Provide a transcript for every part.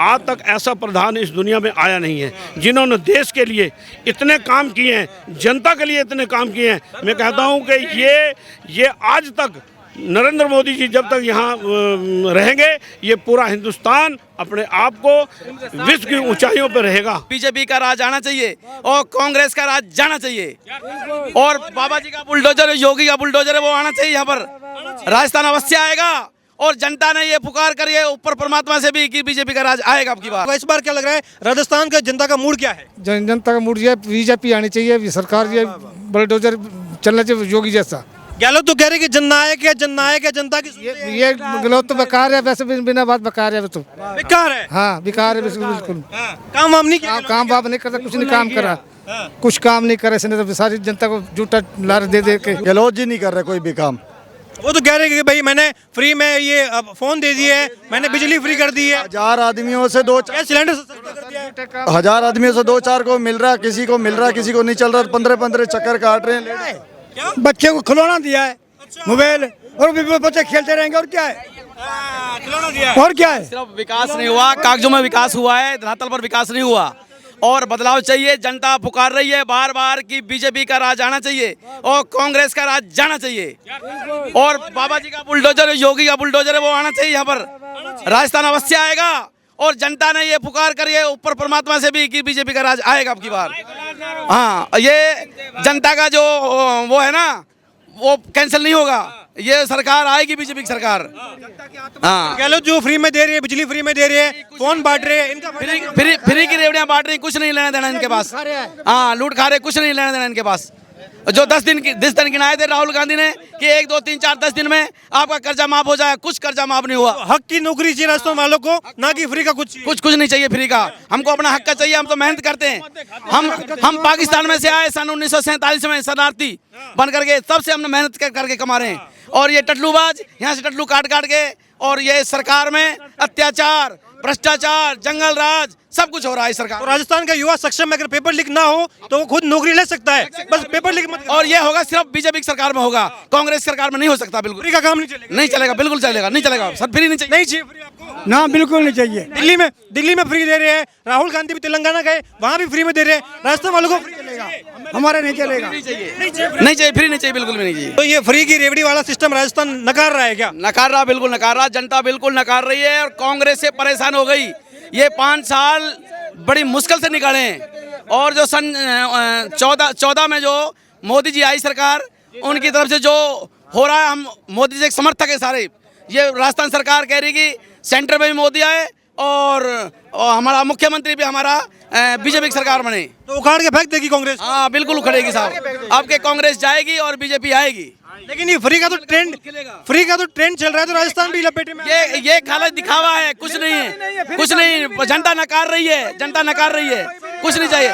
आज तक ऐसा प्रधान इस दुनिया में आया नहीं है जिन्होंने देश के लिए इतने काम किए हैं, जनता के लिए इतने काम किए हैं। मैं कहता हूं कि ये आज तक नरेंद्र मोदी जी जब तक यहाँ रहेंगे, ये पूरा हिंदुस्तान अपने आप को विश्व की ऊंचाइयों पर रहेगा। बीजेपी का राज आना चाहिए और कांग्रेस का राज जाना चाहिए, और बाबा जी का बुलडोजर, योगी का बुलडोजर है, वो आना चाहिए यहाँ पर। राजस्थान अवश्य आएगा, और जनता ने ये पुकार करी है ऊपर परमात्मा से भी कि बीजेपी का राज आएगा अब की बार। इस बार क्या लग रहा है, राजस्थान का जनता का मूड क्या है? जनता का मूड ये बीजेपी आनी चाहिए, सरकार ये बुलडोजर चलना चाहिए योगी जैसा। गहलोत तो कह रहे कि जननायक है, जननायक है, जनता की ये गहलोत तो बेकार है, वैसे बिना बात बेकार है, तो बेकार है। हाँ बेकार है बिल्कुल। काम वाम नहीं किया, काम वाम नहीं करता, कुछ नहीं काम करा, कुछ काम नहीं करे, इसने तो सारी जनता को झूठा लार दे के। गहलोत जी नहीं कर रहे कोई भी काम। वो तो कह रहे कि भाई मैंने फ्री में ये फोन दे दिए है, मैंने बिजली फ्री कर दी है, 1000 आदमियों से 2-4 सिलेंडर सस्ता कर दिया है। 1000 आदमियों से 2-4 को मिल रहा है, किसी को मिल रहा है, किसी को नहीं चल रहा। 15-15 चक्कर काट रहे हैं। बच्चे को खिलौना दिया है, मोबाइल, और बच्चे खेलते रहेंगे, और क्या है, खिलौना दिया है। और क्या है। सिर्फ विकास नहीं हुआ, कागजों में विकास हुआ है, धरातल पर विकास नहीं हुआ, और बदलाव चाहिए। जनता पुकार रही है बार बार कि बीजेपी का राज आना चाहिए और कांग्रेस का राज जाना चाहिए, और बाबा जी का बुलडोजर, योगी का बुलडोजर है, वो आना चाहिए यहाँ पर। राजस्थान अवश्य आएगा, और जनता ने ये पुकार करी है ऊपर परमात्मा से भी कि बीजेपी का राज आएगा अब की बार। हाँ, ये जनता का जो वो है ना, वो कैंसिल नहीं होगा, ये सरकार आएगी, बीजेपी की सरकार। हाँ, गहलोत जो फ्री में दे रही है, बिजली फ्री में दे रही है, फोन बांट रहे हैं, इनका फ्री की रेवड़ियां बांट रही, कुछ नहीं लेना देना इनके पास। हाँ, लूट खा रहे, कुछ नहीं लेना देना इनके पास। जो 10 दिन गिनाए थे राहुल गांधी ने कि 1, 2, 3, 4, 10 दिन में आपका कर्जा माफ हो जाए, कुछ कर्जा माफ नहीं हुआ। हक की नौकरी चाहिए राजस्थान वालों को, ना कि फ्री का कुछ नहीं चाहिए फ्री का। हमको अपना हक का चाहिए, हम तो मेहनत करते हैं। हम पाकिस्तान में से आए सन 1947 में शरणार्थी बन करके, तब से हमने मेहनत करके कमा रहे हैं, और ये टटलूबाज यहाँ से टटलू काट के, और ये सरकार में अत्याचार, भ्रष्टाचार, जंगल राज, सब कुछ हो रहा है सरकार। तो राजस्थान का युवा सक्षम है, अगर पेपर लीक ना हो तो वो खुद नौकरी ले सकता है, बस पेपर लीक मत। और ये होगा सिर्फ बीजेपी की सरकार में होगा, कांग्रेस सरकार में नहीं हो सकता। बिल्कुल फ्री का काम नहीं चलेगा, नहीं चलेगा, बिल्कुल चलेगा, नहीं चलेगा सर, फ्री नहीं चाहिए, नहीं चाहिए फ्री आपको। ना बिल्कुल नहीं चाहिए। दिल्ली में फ्री दे रहे हैं, राहुल गांधी भी तेलंगाना गए, वहाँ भी फ्री में दे रहे हैं, राजस्थान वालों को फ्री चलेगा, हमारे नहीं चलेगा। नहीं चाहिए, फ्री नहीं चाहिए, बिल्कुल भी नहीं चाहिए। तो ये फ्री की रेवड़ी वाला सिस्टम राजस्थान नकार रहा है क्या? नकार रहा, बिल्कुल नकार रहा, जनता बिल्कुल नकार रही है, और कांग्रेस से परेशान हो गई। ये 5 साल बड़ी मुश्किल से निकाले हैं, और जो सन 14 में जो मोदी जी आई सरकार, उनकी तरफ से जो हो रहा है, हम मोदी जी के समर्थक है सारे। ये राजस्थान सरकार कह रही कि सेंटर में भी मोदी आए, और हमारा मुख्यमंत्री भी हमारा बीजेपी की सरकार बने, तो उखाड़ के फेंक देगी कांग्रेस। हाँ, बिल्कुल उखड़ेगी साहब, आपके कांग्रेस जाएगी और बीजेपी आएगी। लेकिन ये फ्री का तो ट्रेंड चल रहा है, तो राजस्थान भी लपेटे में। ये खाली दिखावा है, कुछ नहीं है, कुछ नहीं। जनता नकार रही है, जनता नकार रही है, कुछ नहीं चाहिए।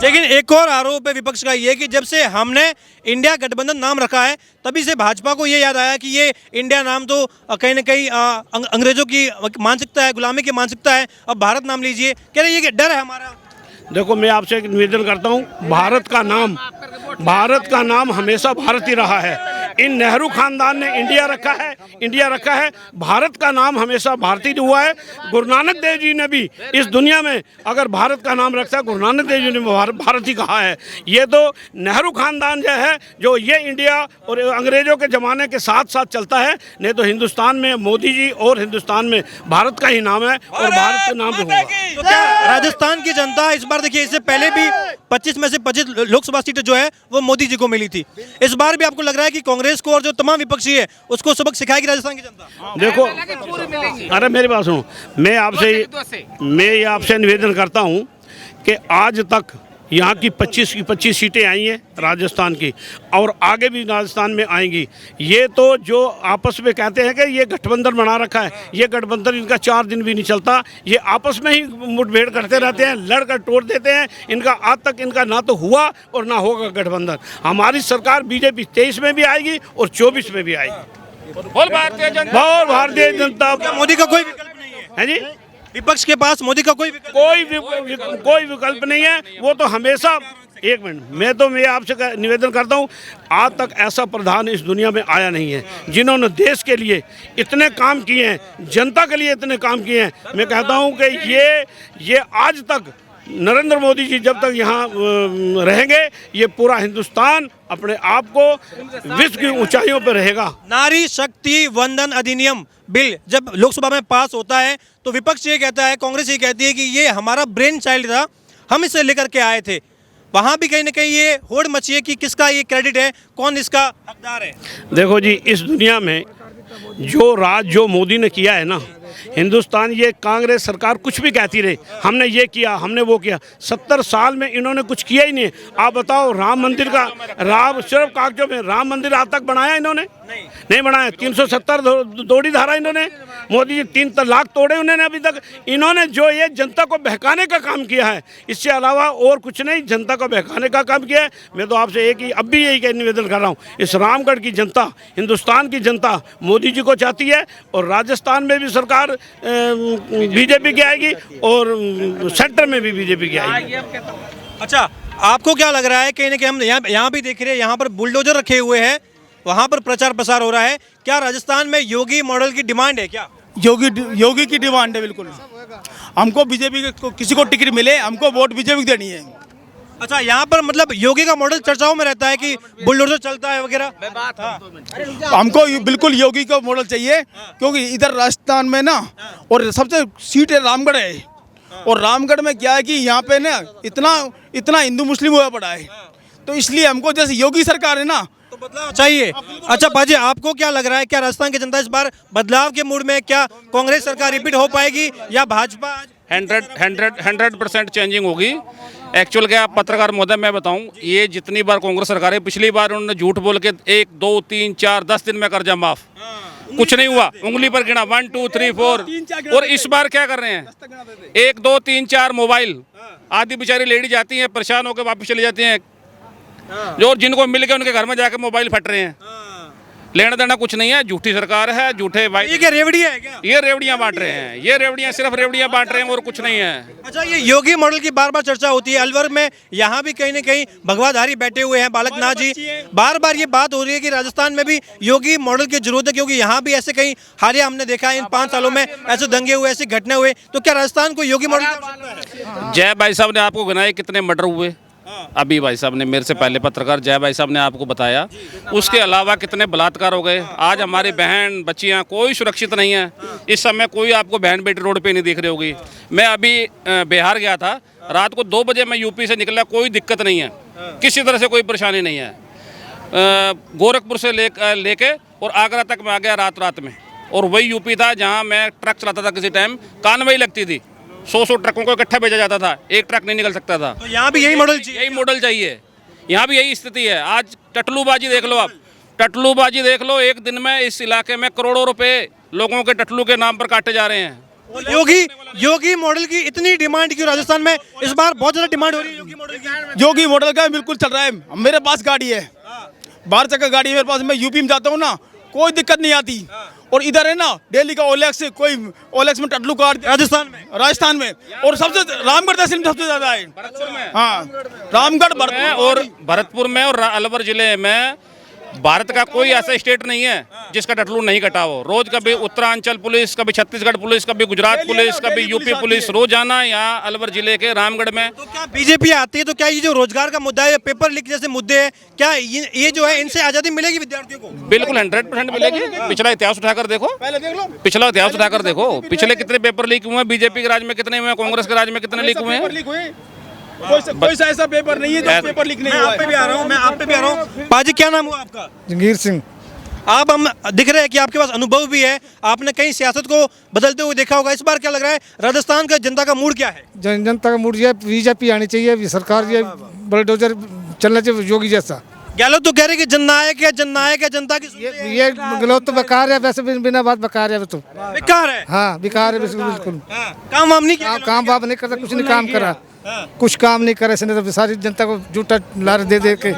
लेकिन एक और आरोप है विपक्ष का ये कि जब से हमने इंडिया गठबंधन नाम रखा है, तभी से भाजपा को ये याद आया कि ये इंडिया नाम तो कहीं न कहीं अंग्रेजों की मानसिकता है, गुलामी की मानसिकता है, अब भारत नाम लीजिए। कह रहे ये डर है हमारा। देखो, मैं आपसे एक निवेदन करता हूँ, भारत का नाम हमेशा भारत ही रहा है। इन नेहरू खानदान ने इंडिया रखा है, भारत का नाम हमेशा भारतीय हुआ है। गुरु नानक देव जी ने भी इस दुनिया में अगर भारत का नाम रखता है, गुरु नानक देव जी ने भारत ही कहा है। ये तो नेहरू खानदान जो है, जो ये इंडिया और अंग्रेजों के ज़माने के साथ साथ चलता है, नहीं तो हिंदुस्तान में मोदी जी और हिंदुस्तान में भारत का ही नाम है, और भारत का नाम भी होगा। तो क्या राजस्थान की जनता इस बार, देखिए इससे पहले भी 25 में से 25 लोकसभा सीटें जो है वो मोदी जी को मिली थी, इस बार भी आपको लग रहा है कि कांग्रेस को और जो तमाम विपक्षी है उसको सबक सिखाएगी राजस्थान की जनता? देखो, अरे मेरी बात सुनो, मैं आपसे निवेदन करता हूँ कि आज तक यहाँ की 25 की 25 सीटें आई हैं राजस्थान की, और आगे भी राजस्थान में आएंगी। ये तो जो आपस में कहते हैं कि ये गठबंधन बना रखा है, ये गठबंधन इनका 4 दिन भी नहीं चलता, ये आपस में ही मुठभेड़ करते रहते हैं, लड़कर तोड़ देते हैं। इनका आज तक इनका ना तो हुआ और ना होगा गठबंधन। हमारी सरकार बीजेपी 23 में भी आएगी और 24 में भी आएगी। बोल भारतीय जनता। मोदी का कोई विकल्प नहीं है जी? विपक्ष के पास मोदी का कोई विकल्प विकल्प नहीं है। वो तो हमेशा एक मिनट, मैं आपसे निवेदन करता हूँ, आज तक ऐसा प्रधान इस दुनिया में आया नहीं है जिन्होंने देश के लिए इतने काम किए हैं, जनता के लिए इतने काम किए हैं। मैं कहता हूँ कि ये आज तक नरेंद्र मोदी जी जब तक यहाँ रहेंगे, ये पूरा हिंदुस्तान अपने आप को विश्व की ऊंचाइयों पर रहेगा। नारी शक्ति वंदन अधिनियम बिल जब लोकसभा में पास होता है तो विपक्ष ये कहता है, कांग्रेस ये कहती है कि ये हमारा ब्रेन चाइल्ड था, हम इसे लेकर के आए थे। वहाँ भी कहीं ना कहीं ये होड़ मची है कि किसका ये क्रेडिट है, कौन इसका हकदार है। देखो जी, इस दुनिया में जो मोदी ने किया है ना, हिंदुस्तान, ये कांग्रेस सरकार कुछ भी कहती रही, हमने ये किया, हमने वो किया, 70 साल में इन्होंने कुछ किया ही नहीं। आप बताओ, राम मंदिर का सिर्फ कागजों में राम मंदिर आज तक बनाया इन्होंने? नहीं बनाया। 370 तोड़ी धारा इन्होंने, मोदी जी 3 तलाक तोड़े उन्होंने अभी तक। इन्होंने जो ये जनता को बहकाने का काम किया है, इससे अलावा और कुछ नहीं, जनता को बहकाने का काम किया है। मैं तो आपसे अब भी यही निवेदन कर रहा हूँ, इस रामगढ़ की जनता, हिंदुस्तान की जनता मोदी जी को चाहती है, और राजस्थान में भी सरकार बीजेपी की आएगी और सेंटर में भी बीजेपी की आएगी। अच्छा, आपको क्या लग रहा है, कहीं ना कहीं हम यहाँ भी देख रहे हैं, यहाँ पर बुलडोजर रखे हुए हैं, वहाँ पर प्रचार प्रसार हो रहा है, क्या राजस्थान में योगी मॉडल की डिमांड है? क्या योगी की डिमांड है? बिल्कुल, हमको बीजेपी को, किसी को टिकट मिले, हमको वोट बीजेपी देनी है। अच्छा, यहाँ पर मतलब योगी का मॉडल चर्चाओं में रहता है कि बुलडोजर चलता है वगैरह। हमको बिल्कुल योगी का मॉडल चाहिए, क्योंकि इधर राजस्थान में ना, और सबसे सीट है रामगढ़ है, और रामगढ़ में क्या है कि यहाँ पे ना इतना हिंदू मुस्लिम हुआ पड़ा है, तो इसलिए हमको जैसे योगी सरकार है ना, तो बदलाव चाहिए। अच्छा बाजी, आपको क्या लग रहा है, क्या राजस्थान की जनता इस बार बदलाव के मूड में, क्या कांग्रेस सरकार रिपीट हो पाएगी या भाजपा? 100% चेंजिंग होगी। एक्चुअल क्या, पत्रकार महोदय मैं बताऊं, ये जितनी बार कांग्रेस सरकार है, पिछली बार उन्होंने झूठ बोल के 1 2 3 4 10 दिन में कर्जा माफ, कुछ नहीं हुआ, उंगली पर गिना 1 2 3 4। और इस बार क्या कर रहे हैं, 1 2 3 4 मोबाइल, आधी बेचारी लेडी जाती हैं, परेशान होकर वापस चली जाती हैं, जो जिनको मिल गए उनके घर में जाकर मोबाइल फट रहे हैं। लेना देना कुछ नहीं है, झूठी सरकार है, झूठे भाई। ये क्या रेवड़ियां है क्या? ये रेवड़ियां बांट रहे हैं, ये रेवड़ियां, सिर्फ रेवड़ियां बांट रहे हैं और कुछ नहीं है। अच्छा, ये योगी मॉडल की बार बार चर्चा होती है, अलवर में यहाँ भी कहीं ना कहीं भगवाधारी बैठे हुए हैं, बालकनाथ जी, बार बार ये बात हो रही है कि राजस्थान में भी योगी मॉडल की जरूरत है, क्योंकि यहाँ भी ऐसे कहीं हालिया हमने देखा है इन 5 सालों में, ऐसे दंगे हुए, ऐसी घटना हुए, तो क्या राजस्थान को योगी मॉडल? जय भाई साहब ने आपको गिनाए कितने मर्डर हुए, अभी भाई साहब ने, मेरे से पहले पत्रकार जय भाई साहब ने आपको बताया, उसके अलावा कितने बलात्कार हो गए। आज हमारी बहन बच्चियां कोई सुरक्षित नहीं है, इस समय कोई आपको बहन बेटी रोड पे नहीं दिख रही होगी। मैं अभी बिहार गया था, रात को 2 बजे मैं यूपी से निकला, कोई दिक्कत नहीं है, किसी तरह से कोई परेशानी नहीं है। गोरखपुर से लेके और आगरा तक मैं आ गया रात में, और वही यूपी था जहाँ मैं ट्रक चलाता था, किसी टाइम कानवाई लगती थी, 100 ट्रकों को इकट्ठा भेजा जाता था, एक ट्रक नहीं निकल सकता था। तो यहाँ भी यही मॉडल चाहिए? यही मॉडल चाहिए, यहाँ भी यही स्थिति है। आज टटलूबाजी देख लो, आप टटलूबाजी देख लो, एक दिन में इस इलाके में करोड़ों रुपए लोगों के टटलू के नाम पर काटे जा रहे हैं। योगी मॉडल की इतनी डिमांड क्यों राजस्थान में इस बार बहुत ज्यादा डिमांड हो रही है योगी मॉडल की? योगी मॉडल का बिल्कुल चल रहा है। मेरे पास गाड़ी है, 12 चक्का गाड़ी है मेरे पास, मैं यूपी में जाता हूँ ना, कोई दिक्कत नहीं आती। और इधर है ना, दिल्ली का ओलेक्स में टटलू कार, राजस्थान में, और सबसे रामगढ़ तहसील में सबसे ज्यादा है। हाँ, रामगढ़ और भरतपुर में और अलवर जिले में भारत का कोई ऐसा स्टेट नहीं है जिसका टटलू नहीं कटा हो। रोज कभी उत्तरांचल पुलिस, कभी छत्तीसगढ़ पुलिस, कभी गुजरात पुलिस, कभी यूपी पुलिस रोजाना यहाँ अलवर जिले के रामगढ़ में। तो क्या बीजेपी आती है तो क्या ये जो रोजगार का मुद्दा है, पेपर लीक जैसे मुद्दे हैं, क्या ये जो है इनसे आजादी मिलेगी विद्यार्थियों को? बिल्कुल 100% मिलेगी। पिछला इतिहास उठाकर देखो, पिछला इतिहास उठाकर देखो, पिछले कितने पेपर लीक हुए हैं, बीजेपी के राज में कितने हुए हैं, कांग्रेस के राज में कितने लीक हुए हैं? कोई सा ऐसा पेपर नहीं है जो पेपर लीक नहीं हुआ है। मैं आप पे भी आ रहा हूँ। पाजी, क्या नाम हुआ आपका? जंगीर सिंह। आप हम दिख रहे हैं कि आपके पास अनुभव भी है, आपने कहीं सियासत को बदलते हुए देखा होगा, इस बार क्या लग रहा है, राजस्थान का जनता का मूड क्या है? जनता का मूड ये बीजेपी आनी चाहिए, सरकार ये बुलडोजर चलना चाहिए योगी जैसा। गहलोत तो कह रहे कि जननायक है जनता की, ये गहलोत तो बेकार है, वैसे बिना बात बेकार है, वो तो बेकार है। हाँ, बेकार है बिल्कुल। काम वाम नहीं किया, काम वाम नहीं करता, कुछ नहीं काम करा, कुछ काम नहीं करे, इसने तो सारी जनता को झूठा लारे दे के।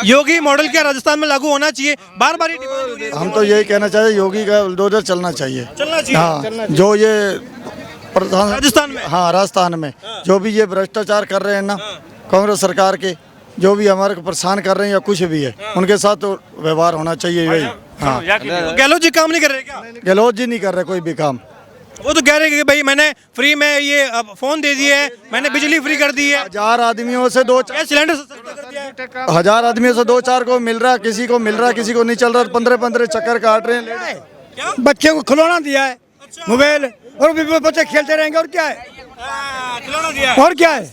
योगी मॉडल क्या राजस्थान में लागू होना चाहिए? बार बार ये डिमांड हो रही है। हम तो यही कहना चाहिए, योगी का बुलडोजर चलना चाहिए। हाँ, जो ये प्रधान राजस्थान में, हाँ राजस्थान में जो भी ये भ्रष्टाचार कर रहे हैं ना, कांग्रेस सरकार के जो भी हमारे को परेशान कर रहे हैं या कुछ भी है उनके साथ तो व्यवहार होना चाहिए यही। हाँ, गहलोत जी काम नहीं कर रहे क्या? गहलोत जी नहीं कर रहे कोई भी काम। वो तो कह रहे हैं कि भाई मैंने फ्री में ये फोन दे दिए है, मैंने बिजली फ्री कर दी है, 1000 आदमियों से 2 गैस सिलेंडर सस्ता कर दिया है। 1000 आदमियों से 2-4 को मिल रहा है, किसी को मिल रहा है, किसी को नहीं चल रहा। 15-15 चक्कर काट रहे हैं। बच्चे को खिलौना दिया है, मोबाइल, और भी बच्चे खेलते रहेंगे और क्या है, खिलौना दिया है। और क्या है।